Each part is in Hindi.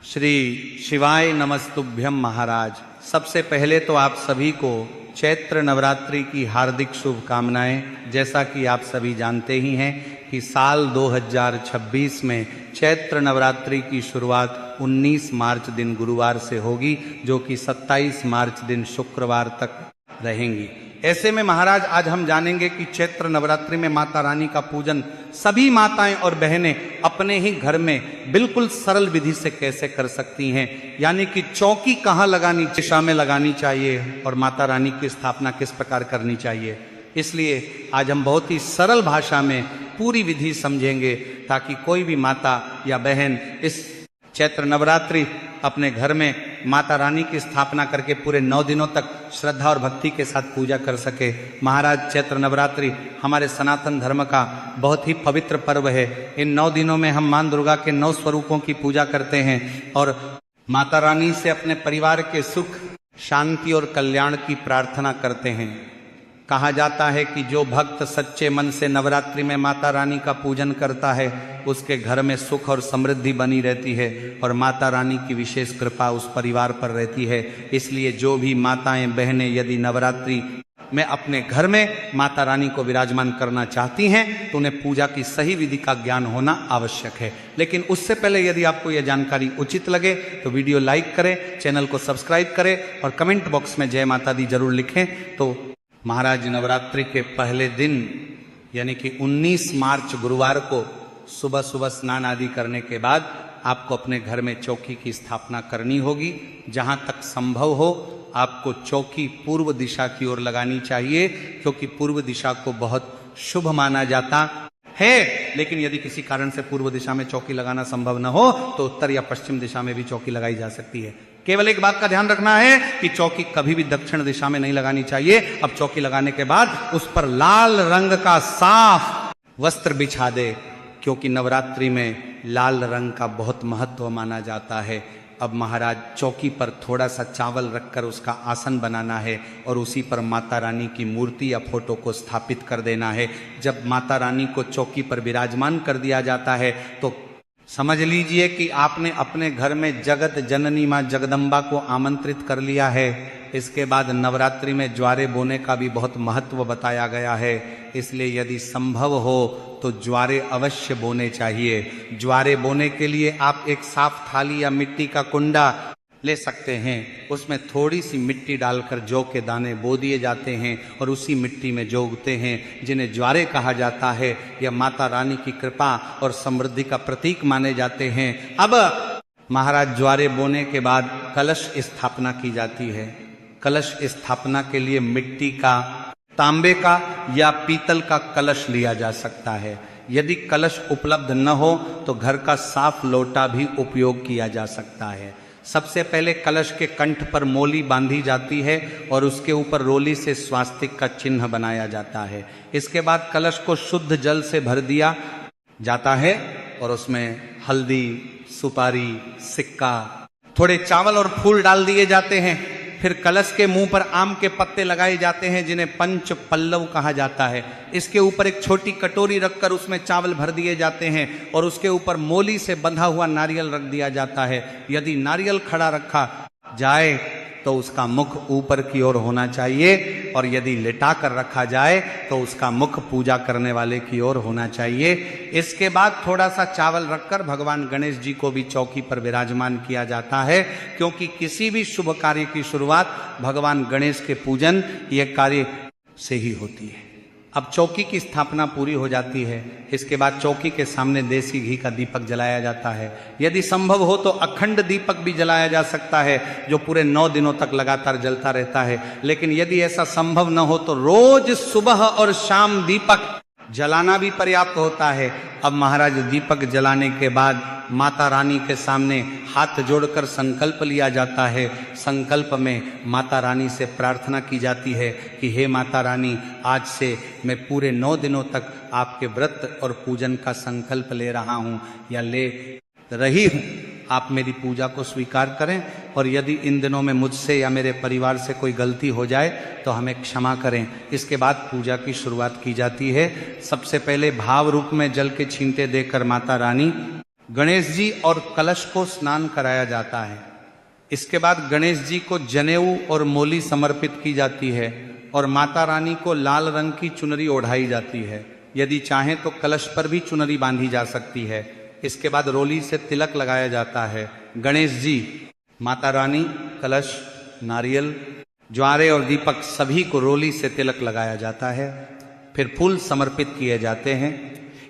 श्री शिवाय नमस्तुभ्यम महाराज। सबसे पहले तो आप सभी को चैत्र नवरात्रि की हार्दिक शुभकामनाएं। जैसा कि आप सभी जानते ही हैं कि साल 2026 में चैत्र नवरात्रि की शुरुआत 19 मार्च दिन गुरुवार से होगी, जो कि 27 मार्च दिन शुक्रवार तक रहेंगी। ऐसे में महाराज आज हम जानेंगे कि चैत्र नवरात्रि में माता रानी का पूजन सभी माताएं और बहनें अपने ही घर में बिल्कुल सरल विधि से कैसे कर सकती हैं, यानी कि चौकी कहाँ लगानी, दिशा में लगानी चाहिए और माता रानी की स्थापना किस प्रकार करनी चाहिए। इसलिए आज हम बहुत ही सरल भाषा में पूरी विधि समझेंगे, ताकि कोई भी माता या बहन इस चैत्र नवरात्रि अपने घर में माता रानी की स्थापना करके पूरे 9 दिनों तक श्रद्धा और भक्ति के साथ पूजा कर सके। महाराज चैत्र नवरात्रि हमारे सनातन धर्म का बहुत ही पवित्र पर्व है। इन 9 दिनों में हम मां दुर्गा के 9 स्वरूपों की पूजा करते हैं और माता रानी से अपने परिवार के सुख, शांति और कल्याण की प्रार्थना करते हैं। कहा जाता है कि जो भक्त सच्चे मन से नवरात्रि में माता रानी का पूजन करता है, उसके घर में सुख और समृद्धि बनी रहती है और माता रानी की विशेष कृपा उस परिवार पर रहती है। इसलिए जो भी माताएं बहनें यदि नवरात्रि में अपने घर में माता रानी को विराजमान करना चाहती हैं, तो उन्हें पूजा की सही विधि का ज्ञान होना आवश्यक है। लेकिन उससे पहले यदि आपको यह जानकारी उचित लगे तो वीडियो लाइक करें, चैनल को सब्सक्राइब करें और कमेंट बॉक्स में जय माता दी जरूर लिखें। तो महाराज नवरात्रि के पहले दिन यानी कि 19 मार्च गुरुवार को सुबह सुबह स्नान आदि करने के बाद आपको अपने घर में चौकी की स्थापना करनी होगी। जहां तक संभव हो आपको चौकी पूर्व दिशा की ओर लगानी चाहिए, क्योंकि पूर्व दिशा को बहुत शुभ माना जाता है। लेकिन यदि किसी कारण से पूर्व दिशा में चौकी लगाना संभव न हो तो उत्तर या पश्चिम दिशा में भी चौकी लगाई जा सकती है। केवल एक बात का ध्यान रखना है कि चौकी कभी भी दक्षिण दिशा में नहीं लगानी चाहिए। अब चौकी लगाने के बाद उस पर लाल रंग का साफ वस्त्र बिछा दे, क्योंकि नवरात्रि में लाल रंग का बहुत महत्व माना जाता है। अब महाराज चौकी पर थोड़ा सा चावल रखकर उसका आसन बनाना है और उसी पर माता रानी की मूर्ति या फोटो को स्थापित कर देना है। जब माता रानी को चौकी पर विराजमान कर दिया जाता है तो समझ लीजिए कि आपने अपने घर में जगत जननी मां जगदम्बा को आमंत्रित कर लिया है। इसके बाद नवरात्रि में ज्वारे बोने का भी बहुत महत्व बताया गया है। इसलिए यदि संभव हो तो ज्वारे अवश्य बोने चाहिए। ज्वारे बोने के लिए आप एक साफ थाली या मिट्टी का कुंडा ले सकते हैं। उसमें थोड़ी सी मिट्टी डालकर जौ के दाने बो दिए जाते हैं और उसी मिट्टी में जौ उगते हैं, जिन्हें ज्वारे कहा जाता है। यह माता रानी की कृपा और समृद्धि का प्रतीक माने जाते हैं। अब महाराज ज्वारे बोने के बाद कलश स्थापना की जाती है। कलश स्थापना के लिए मिट्टी का, तांबे का या पीतल का कलश लिया जा सकता है। यदि कलश उपलब्ध न हो तो घर का साफ लोटा भी उपयोग किया जा सकता है। सबसे पहले कलश के कंठ पर मोली बांधी जाती है और उसके ऊपर रोली से स्वास्तिक का चिन्ह बनाया जाता है। इसके बाद कलश को शुद्ध जल से भर दिया जाता है और उसमें हल्दी, सुपारी, सिक्का, थोड़े चावल और फूल डाल दिए जाते हैं। फिर कलश के मुंह पर आम के पत्ते लगाए जाते हैं, जिन्हें पंच पल्लव कहा जाता है। इसके ऊपर एक छोटी कटोरी रखकर उसमें चावल भर दिए जाते हैं और उसके ऊपर मोली से बंधा हुआ नारियल रख दिया जाता है। यदि नारियल खड़ा रखा जाए तो उसका मुख ऊपर की ओर होना चाहिए और यदि लेटा कर रखा जाए तो उसका मुख पूजा करने वाले की ओर होना चाहिए। इसके बाद थोड़ा सा चावल रखकर भगवान गणेश जी को भी चौकी पर विराजमान किया जाता है, क्योंकि किसी भी शुभ कार्य की शुरुआत भगवान गणेश के पूजन यह कार्य से ही होती है। अब चौकी की स्थापना पूरी हो जाती है। इसके बाद चौकी के सामने देसी घी का दीपक जलाया जाता है। यदि संभव हो तो अखंड दीपक भी जलाया जा सकता है, जो पूरे 9 दिनों तक लगातार जलता रहता है। लेकिन यदि ऐसा संभव न हो तो रोज सुबह और शाम दीपक जलाना भी पर्याप्त होता है। अब महाराज दीपक जलाने के बाद माता रानी के सामने हाथ जोड़कर संकल्प लिया जाता है। संकल्प में माता रानी से प्रार्थना की जाती है कि हे माता रानी, आज से मैं पूरे 9 दिनों तक आपके व्रत और पूजन का संकल्प ले रहा हूँ या ले रही हूँ। आप मेरी पूजा को स्वीकार करें और यदि इन दिनों में मुझसे या मेरे परिवार से कोई गलती हो जाए तो हमें क्षमा करें। इसके बाद पूजा की शुरुआत की जाती है। सबसे पहले भाव रूप में जल के छींटे देकर माता रानी गणेश जी और कलश को स्नान कराया जाता है। इसके बाद गणेश जी को जनेऊ और मोली समर्पित की जाती है और माता रानी को लाल रंग की चुनरी ओढ़ाई जाती है। यदि चाहें तो कलश पर भी चुनरी बांधी जा सकती है। इसके बाद रोली से तिलक लगाया जाता है। गणेश जी, माता रानी, कलश, नारियल, ज्वारे और दीपक सभी को रोली से तिलक लगाया जाता है। फिर फूल समर्पित किए जाते हैं।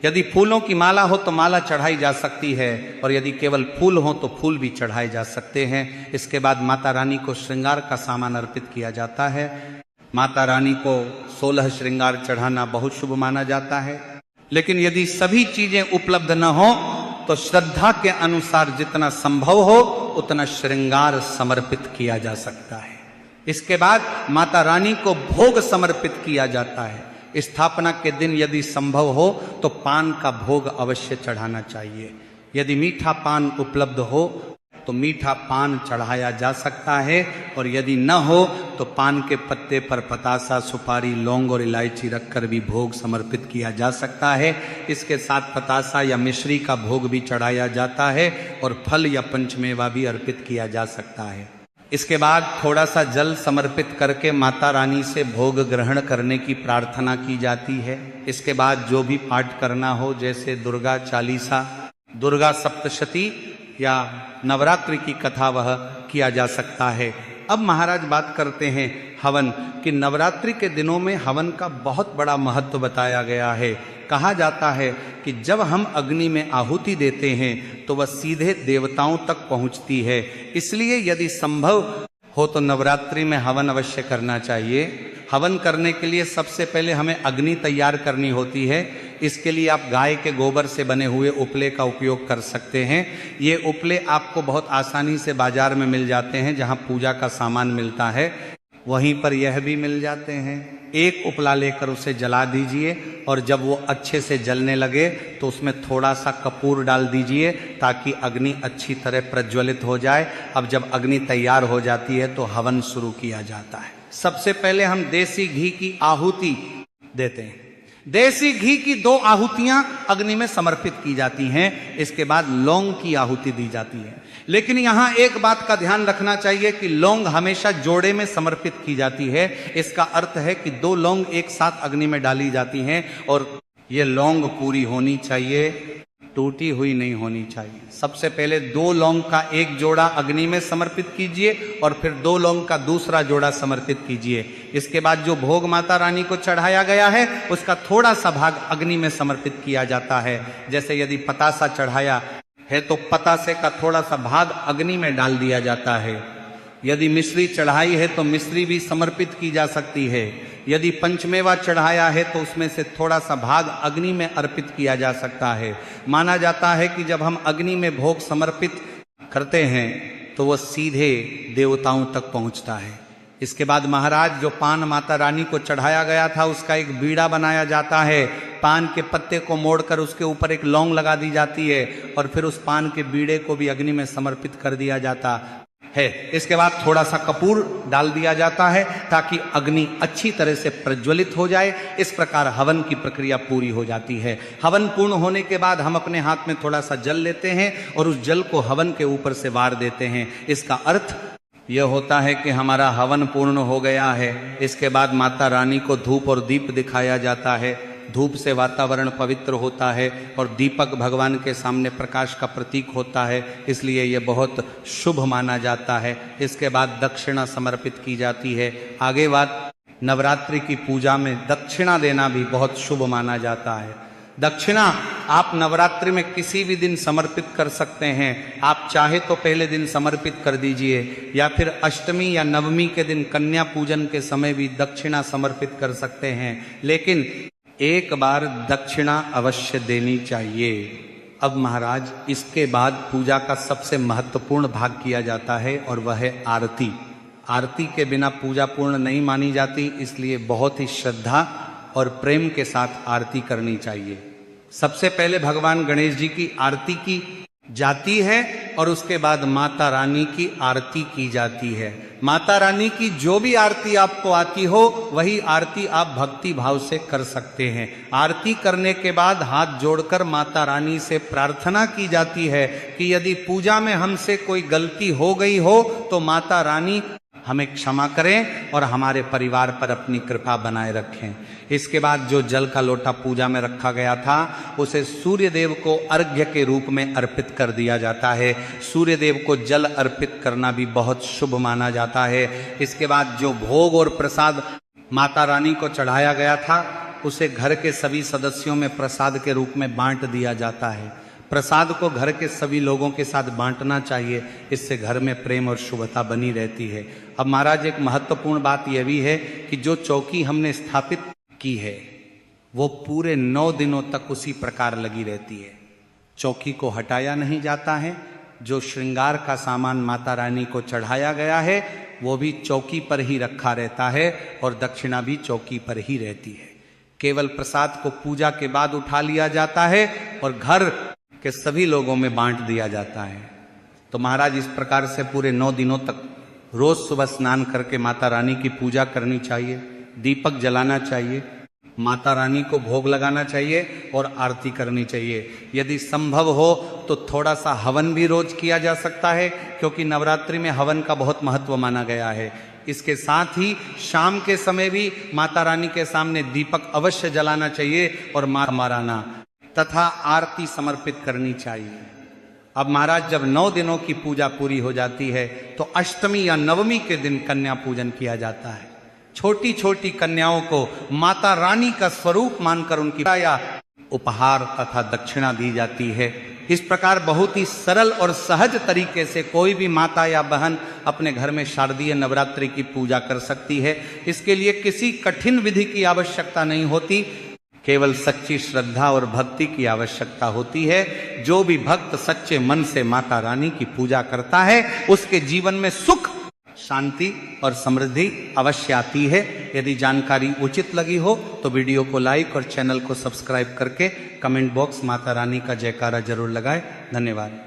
यदि फूलों की माला हो तो माला चढ़ाई जा सकती है और यदि केवल फूल हो तो फूल भी चढ़ाए जा सकते हैं। इसके बाद माता रानी को श्रृंगार का सामान अर्पित किया जाता है। माता रानी को 16 श्रृंगार चढ़ाना बहुत शुभ माना जाता है। लेकिन यदि सभी चीजें उपलब्ध न हो तो श्रद्धा के अनुसार जितना संभव हो उतना श्रृंगार समर्पित किया जा सकता है। इसके बाद माता रानी को भोग समर्पित किया जाता है। स्थापना के दिन यदि संभव हो तो पान का भोग अवश्य चढ़ाना चाहिए। यदि मीठा पान उपलब्ध हो तो मीठा पान चढ़ाया जा सकता है और यदि न हो तो पान के पत्ते पर पतासा, सुपारी, लौंग और इलायची रखकर भी भोग समर्पित किया जा सकता है। इसके साथ पतासा या मिश्री का भोग भी चढ़ाया जाता है और फल या पंचमेवा भी अर्पित किया जा सकता है। इसके बाद थोड़ा सा जल समर्पित करके माता रानी से भोग ग्रहण करने की प्रार्थना की जाती है। इसके बाद जो भी पाठ करना हो, जैसे दुर्गा चालीसा, दुर्गा सप्तशती या नवरात्रि की कथा, वह किया जा सकता है। अब महाराज बात करते हैं हवन कि नवरात्रि के दिनों में हवन का बहुत बड़ा महत्व बताया गया है। कहा जाता है कि जब हम अग्नि में आहुति देते हैं तो वह सीधे देवताओं तक पहुंचती है। इसलिए यदि संभव हो तो नवरात्रि में हवन अवश्य करना चाहिए। हवन करने के लिए सबसे पहले हमें अग्नि तैयार करनी होती है। इसके लिए आप गाय के गोबर से बने हुए उपले का उपयोग कर सकते हैं। ये उपले आपको बहुत आसानी से बाजार में मिल जाते हैं, जहाँ पूजा का सामान मिलता है वहीं पर यह भी मिल जाते हैं। एक उपला लेकर उसे जला दीजिए और जब वो अच्छे से जलने लगे तो उसमें थोड़ा सा कपूर डाल दीजिए ताकि अग्नि अच्छी तरह प्रज्वलित हो जाए। अब जब अग्नि तैयार हो जाती है तो हवन शुरू किया जाता है। सबसे पहले हम देसी घी की आहुति देते हैं। देसी घी की 2 आहुतियां अग्नि में समर्पित की जाती हैं। इसके बाद लौंग की आहुति दी जाती है। लेकिन यहां एक बात का ध्यान रखना चाहिए कि लौंग हमेशा जोड़े में समर्पित की जाती है। इसका अर्थ है कि 2 लौंग एक साथ अग्नि में डाली जाती हैं और ये लौंग पूरी होनी चाहिए, टूटी हुई नहीं होनी चाहिए। सबसे पहले 2 लौंग का एक जोड़ा अग्नि में समर्पित कीजिए और फिर 2 लौंग का दूसरा जोड़ा समर्पित कीजिए। इसके बाद जो भोग माता रानी को चढ़ाया गया है उसका थोड़ा सा भाग अग्नि में समर्पित किया जाता है। जैसे यदि पतासा चढ़ाया है तो पतासे का थोड़ा सा भाग अग्नि में डाल दिया जाता है। यदि मिश्री चढ़ाई है तो मिश्री भी समर्पित की जा सकती है। यदि पंचमेवा चढ़ाया है तो उसमें से थोड़ा सा भाग अग्नि में अर्पित किया जा सकता है। माना जाता है कि जब हम अग्नि में भोग समर्पित करते हैं तो वह सीधे देवताओं तक पहुंचता है। इसके बाद महाराज जो पान माता रानी को चढ़ाया गया था उसका एक बीड़ा बनाया जाता है। पान के पत्ते को मोड़कर उसके ऊपर एक लौंग लगा दी जाती है और फिर उस पान के बीड़े को भी अग्नि में समर्पित कर दिया जाता है। इसके बाद थोड़ा सा कपूर डाल दिया जाता है ताकि अग्नि अच्छी तरह से प्रज्वलित हो जाए। इस प्रकार हवन की प्रक्रिया पूरी हो जाती है। हवन पूर्ण होने के बाद हम अपने हाथ में थोड़ा सा जल लेते हैं और उस जल को हवन के ऊपर से वार देते हैं। इसका अर्थ यह होता है कि हमारा हवन पूर्ण हो गया है। इसके बाद माता रानी को धूप और दीप दिखाया जाता है। धूप से वातावरण पवित्र होता है और दीपक भगवान के सामने प्रकाश का प्रतीक होता है, इसलिए यह बहुत शुभ माना जाता है। इसके बाद दक्षिणा समर्पित की जाती है। आगे बात, नवरात्रि की पूजा में दक्षिणा देना भी बहुत शुभ माना जाता है। दक्षिणा आप नवरात्रि में किसी भी दिन समर्पित कर सकते हैं। आप चाहे तो पहले दिन समर्पित कर दीजिए या फिर अष्टमी या नवमी के दिन कन्या पूजन के समय भी दक्षिणा समर्पित कर सकते हैं, लेकिन एक बार दक्षिणा अवश्य देनी चाहिए। अब महाराज इसके बाद पूजा का सबसे महत्वपूर्ण भाग किया जाता है और वह है आरती। आरती के बिना पूजा पूर्ण नहीं मानी जाती, इसलिए बहुत ही श्रद्धा और प्रेम के साथ आरती करनी चाहिए। सबसे पहले भगवान गणेश जी की आरती की जाती है और उसके बाद माता रानी की आरती की जाती है। माता रानी की जो भी आरती आपको आती हो वही आरती आप भक्ति भाव से कर सकते हैं। आरती करने के बाद हाथ जोड़कर माता रानी से प्रार्थना की जाती है कि यदि पूजा में हमसे कोई गलती हो गई हो तो माता रानी हमें क्षमा करें और हमारे परिवार पर अपनी कृपा बनाए रखें। इसके बाद जो जल का लोटा पूजा में रखा गया था उसे सूर्य देव को अर्घ्य के रूप में अर्पित कर दिया जाता है। सूर्य देव को जल अर्पित करना भी बहुत शुभ माना जाता है। इसके बाद जो भोग और प्रसाद माता रानी को चढ़ाया गया था उसे घर के सभी सदस्यों में प्रसाद के रूप में बांट दिया जाता है। प्रसाद को घर के सभी लोगों के साथ बांटना चाहिए, इससे घर में प्रेम और शुभता बनी रहती है। अब महाराज एक महत्वपूर्ण बात यह भी है कि जो चौकी हमने स्थापित की है वो पूरे 9 दिनों तक उसी प्रकार लगी रहती है। चौकी को हटाया नहीं जाता है। जो श्रृंगार का सामान माता रानी को चढ़ाया गया है वो भी चौकी पर ही रखा रहता है और दक्षिणा भी चौकी पर ही रहती है। केवल प्रसाद को पूजा के बाद उठा लिया जाता है और घर के सभी लोगों में बांट दिया जाता है। तो महाराज इस प्रकार से पूरे 9 दिनों तक रोज सुबह स्नान करके माता रानी की पूजा करनी चाहिए, दीपक जलाना चाहिए, माता रानी को भोग लगाना चाहिए और आरती करनी चाहिए। यदि संभव हो तो थोड़ा सा हवन भी रोज किया जा सकता है, क्योंकि नवरात्रि में हवन का बहुत महत्व माना गया है। इसके साथ ही शाम के समय भी माता रानी के सामने दीपक अवश्य जलाना चाहिए और माता माराना तथा आरती समर्पित करनी चाहिए। अब महाराज जब 9 दिनों की पूजा पूरी हो जाती है तो अष्टमी या नवमी के दिन कन्या पूजन किया जाता है। छोटी छोटी कन्याओं को माता रानी का स्वरूप मानकर उनकी या उपहार तथा दक्षिणा दी जाती है। इस प्रकार बहुत ही सरल और सहज तरीके से कोई भी माता या बहन अपने घर में शारदीय नवरात्रि की पूजा कर सकती है। इसके लिए किसी कठिन विधि की आवश्यकता नहीं होती, केवल सच्ची श्रद्धा और भक्ति की आवश्यकता होती है। जो भी भक्त सच्चे मन से माता रानी की पूजा करता है उसके जीवन में सुख, शांति और समृद्धि अवश्य आती है। यदि जानकारी उचित लगी हो तो वीडियो को लाइक और चैनल को सब्सक्राइब करके कमेंट बॉक्स माता रानी का जयकारा जरूर लगाएं। धन्यवाद।